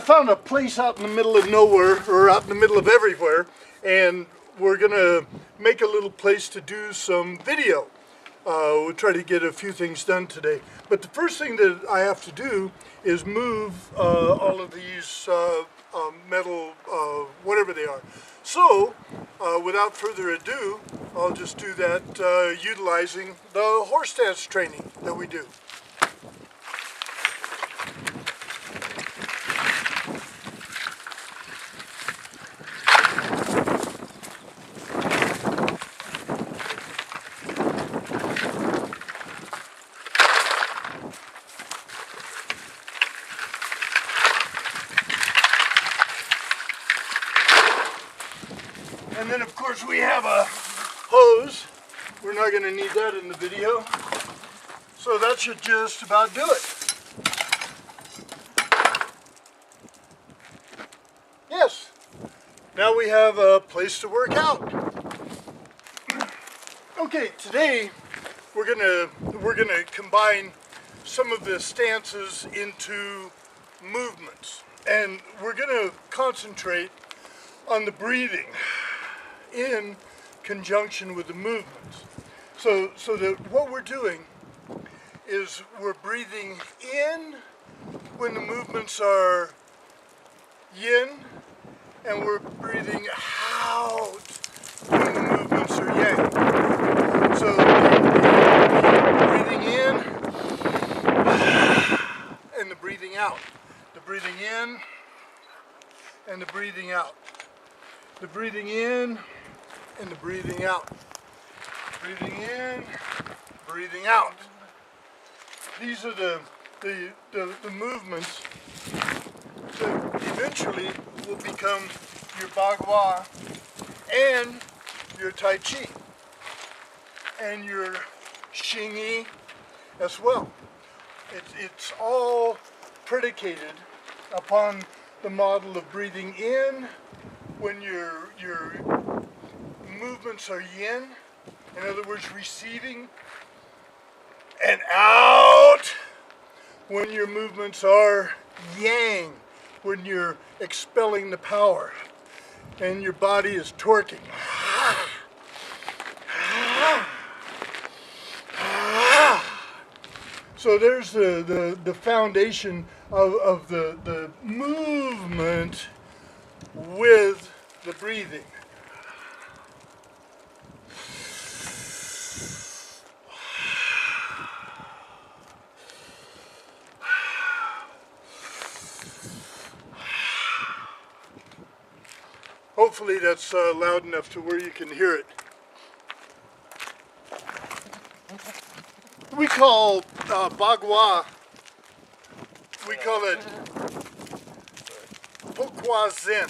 found a place out in the middle of nowhere, or out in the middle of everywhere, and we're gonna make a little place to do some video. We'll try to get a few things done today. But the first thing that I have to do is move all of these metal, whatever they are. So, without further ado, I'll just do that utilizing the horse stance training that we do. And then of course we have a hose. We're not going to need that in the video. So that should just about do it. Yes. Now we have a place to work out. Okay, today we're gonna combine some of the stances into movements. And we're gonna concentrate on the breathing in conjunction with the movements. So that what we're doing is we're breathing in when the movements are yin, and we're breathing out when the movements are yang. So the breathing in and the breathing out. The breathing in and the breathing out. The breathing in and the breathing out. Breathing in, breathing out. These are the movements that eventually will become your PoQua and your Tai Chi and your Chang U as well. It's all predicated upon the model of breathing in when your movements are yin, in other words, receiving, and out when your movements are yang, when you're expelling the power and your body is torquing. So there's the foundation of the movement with the breathing. Hopefully that's loud enough to where you can hear it. We call PoQua, we call it PoQua Zen.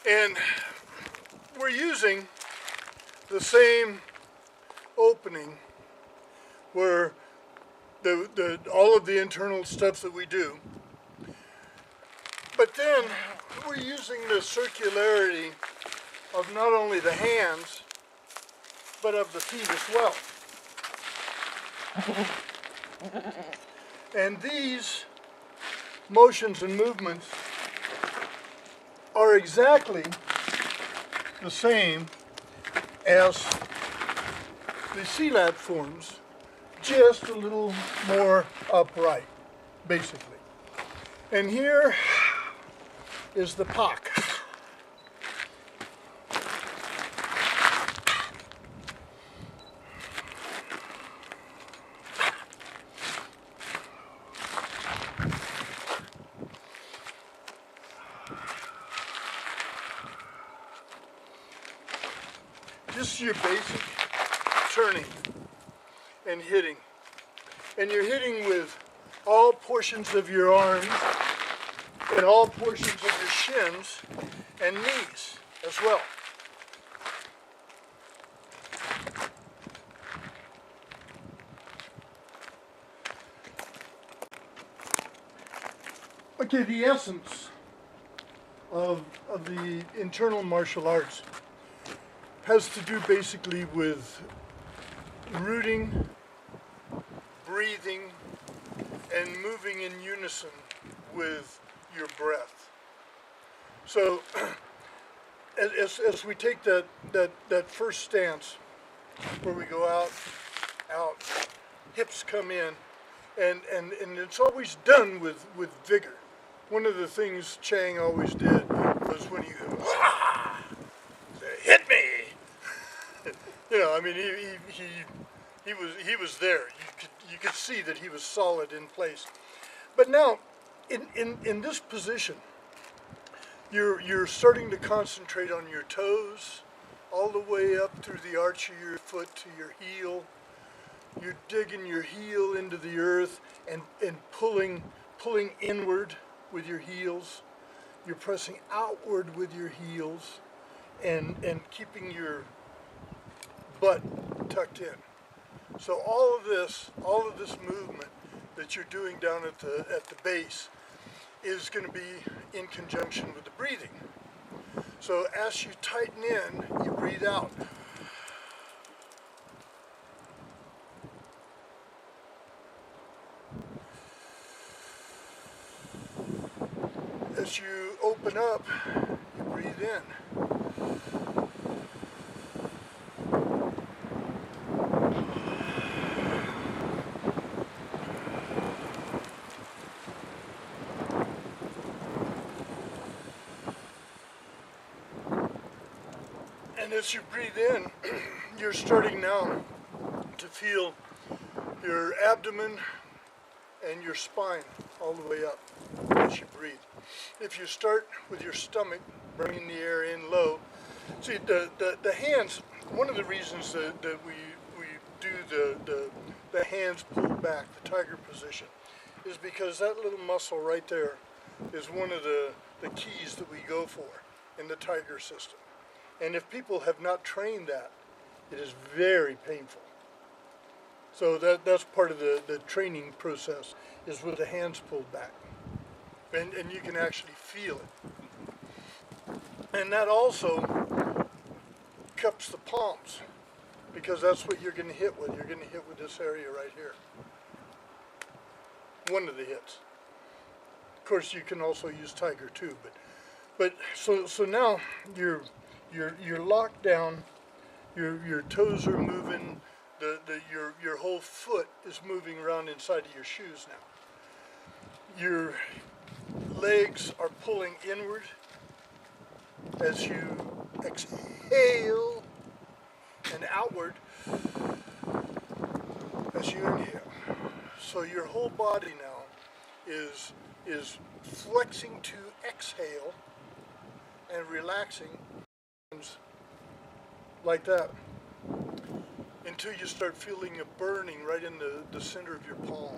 And we're using the same opening where all of the internal stuff that we do. But then we're using the circularity of not only the hands, but of the feet as well. And these motions and movements are exactly the same as the C-lat forms, just a little more upright, basically. And here is the PoQ. Just your basic turning and hitting. And you're hitting with all portions of your arms and all portions of your shins and knees as well. Okay, the essence of the internal martial arts has to do basically with rooting, breathing, and moving in unison with your breath. So as we take that first stance where we go out, hips come in, and it's always done with vigor. One of the things Chang always did was when he hit me. I mean, he was there. You could see that he was solid in place. But now, in this position, you're starting to concentrate on your toes, all the way up through the arch of your foot to your heel. You're digging your heel into the earth and pulling inward with your heels. You're pressing outward with your heels and keeping your butt tucked in. So all of this movement that you're doing down at the base is going to be in conjunction with the breathing. So as you tighten in, you breathe out. As you open up, you breathe in. And as you breathe in, you're starting now to feel your abdomen and your spine all the way up as you breathe. If you start with your stomach, bringing the air in low, see the hands, one of the reasons that we do the hands pulled back, the tiger position, is because that little muscle right there is one of the keys that we go for in the tiger system. And if people have not trained that, it is very painful. So that's part of the training process, is with the hands pulled back. And you can actually feel it. And that also cups the palms, because that's what you're going to hit with. You're going to hit with this area right here. One of the hits. Of course, you can also use tiger too, but so now you're locked down. Your toes are moving. Your whole foot is moving around inside of your shoes now. Your legs are pulling inward as you exhale, and outward as you inhale. So your whole body now is flexing to exhale and relaxing like that, until you start feeling a burning right in the center of your palm.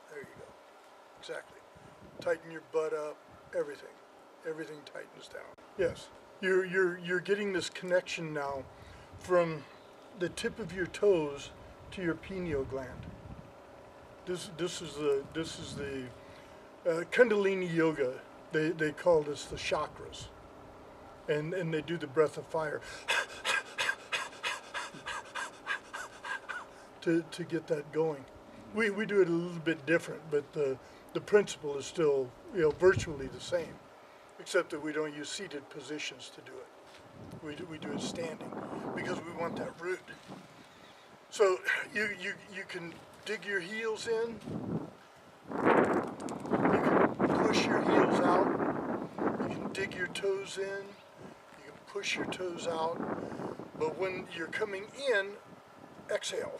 There you go. Exactly. Tighten your butt up, everything. Everything tightens down. Yes. You're getting this connection now from the tip of your toes to your pineal gland. This is the Kundalini yoga. They call this the chakras, and they do the breath of fire to get that going. We do it a little bit different, but the principle is still virtually the same, except that we don't use seated positions to do it. We do it standing, because we want that root. So you can dig your heels in. You can push your heels out. You can dig your toes in. You can push your toes out. But when you're coming in, exhale.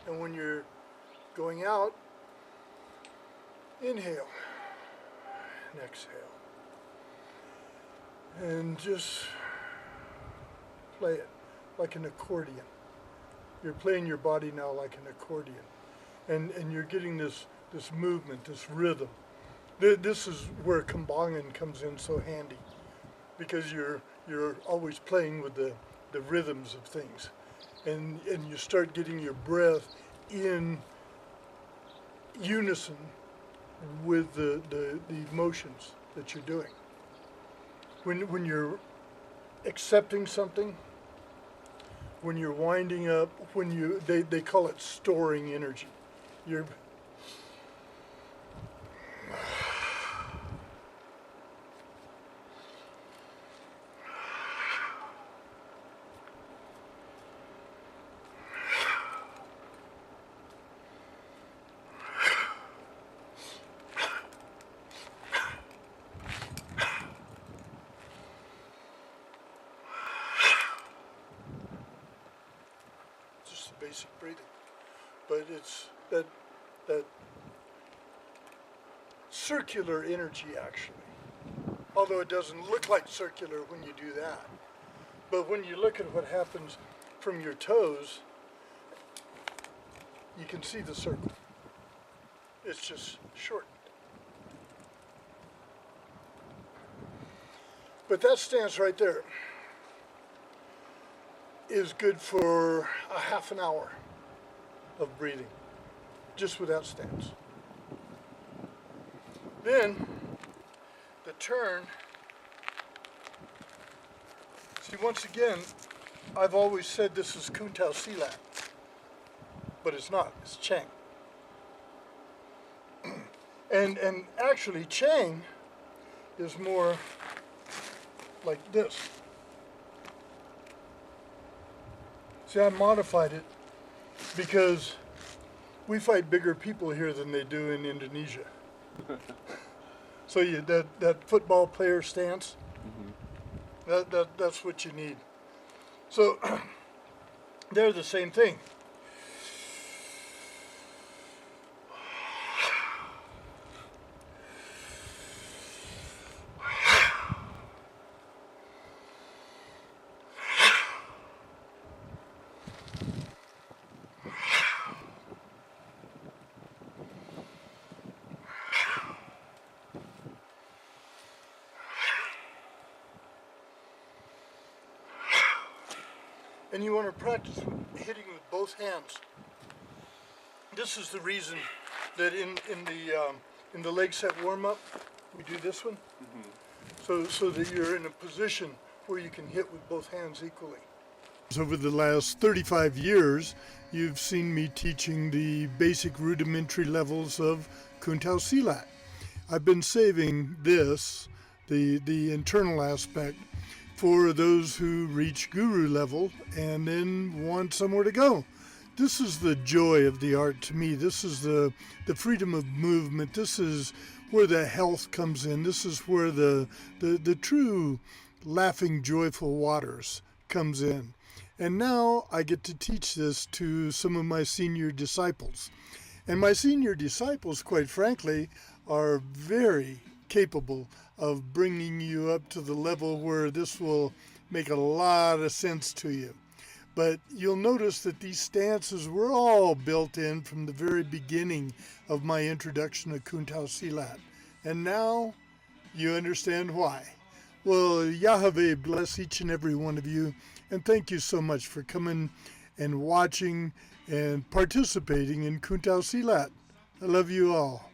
And when you're going out, inhale and exhale. And just play it like an accordion. You're playing your body now like an accordion. And you're getting this movement, this rhythm. This is where Kembangan comes in so handy, because you're always playing with the rhythms of things. And you start getting your breath in unison with the motions that you're doing. When you're accepting something, when you're winding up, they call it storing energy. You're just the basic breathing, but it's that circular energy actually. Although it doesn't look like circular when you do that. But when you look at what happens from your toes, you can see the circle. It's just shortened. But that stance right there is good for a half an hour of breathing, just with that stance. Then, the turn, see once again, I've always said this is Kuntao Silat, but it's not, it's Chang. And actually Chang is more like this. See, I modified it because we fight bigger people here than they do in Indonesia. So that football player stance, that's what you need. So they're the same thing. And you want to practice hitting with both hands. This is the reason that in the leg set warm up, we do this one, so that you're in a position where you can hit with both hands equally. Over the last 35 years, you've seen me teaching the basic rudimentary levels of Kuntao Silat. I've been saving this, the internal aspect, for those who reach guru level and then want somewhere to go. This is the joy of the art to me. This is the freedom of movement. This is where the health comes in. This is where the true laughing, joyful waters comes in. And now I get to teach this to some of my senior disciples. And my senior disciples, quite frankly, are very capable of bringing you up to the level where this will make a lot of sense to you. But you'll notice that these stances were all built in from the very beginning of my introduction to Kuntao Silat. And now you understand why. Well, Yahweh bless each and every one of you, and thank you so much for coming and watching and participating in Kuntao Silat. I love you all.